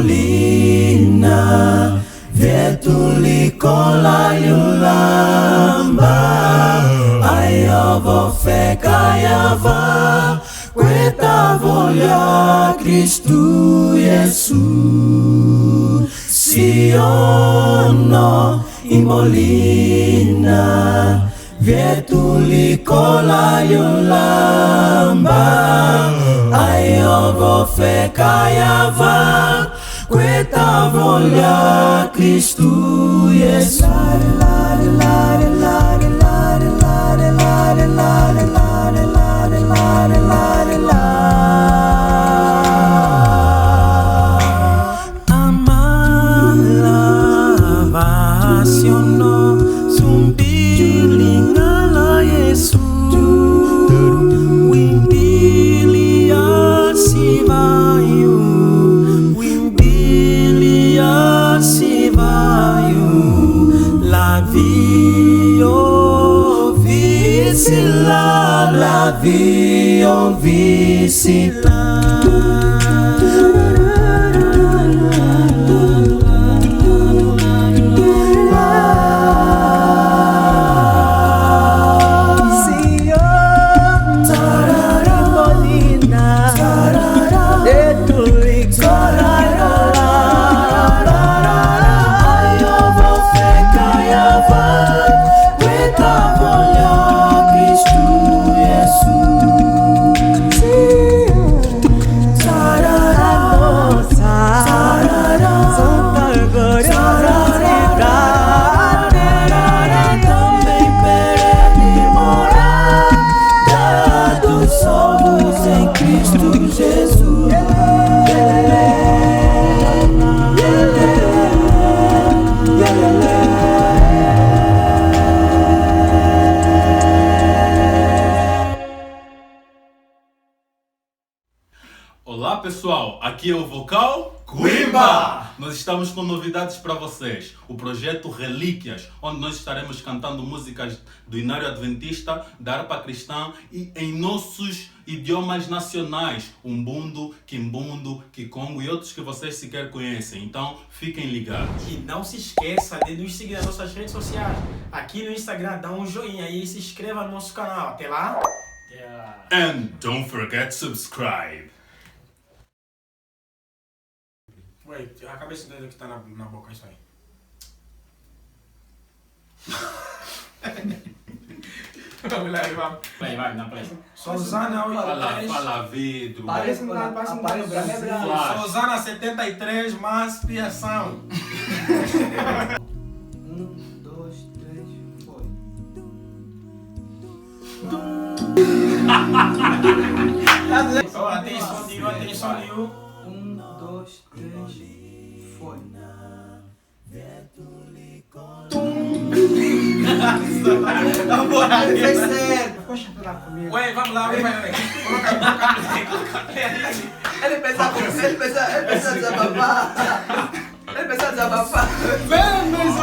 imolina Vietulicola yulamba Ayovo fekayava Queta volha Cristo Jesus Siono imolina Vietulicola yulamba Ayovo fekayava Queta volha Cristo Jesus La vie au visita Olá pessoal, aqui é o vocal Coimba! Nós estamos com novidades para vocês. O projeto Relíquias, onde nós estaremos cantando músicas do Inário Adventista, da harpa cristã e em nossos idiomas nacionais, Umbundo, Kimbundo, Kikongo e outros que vocês sequer conhecem. Então fiquem ligados. E não se esqueça de nos seguir nas nossas redes sociais. Aqui no Instagram, dá um joinha e se inscreva no nosso canal. Até lá! And don't forget to subscribe. Ué, acabei esse dedo que tá na boca, isso aí. Vamos lá, vamos. Vai, na pressa. Suzana, Fala vidro. Parece no Brasil. Suzana 73, mais criação. 1, 2, 3, foi. Atenção, Dio, atenção, Dio. 1, 2, 3, foi. Fez certo. Poxa, falar comigo. Ué, vamos lá, vai. Coloca Ele pensa desabafar. Ele pensa desabafar. Vamos!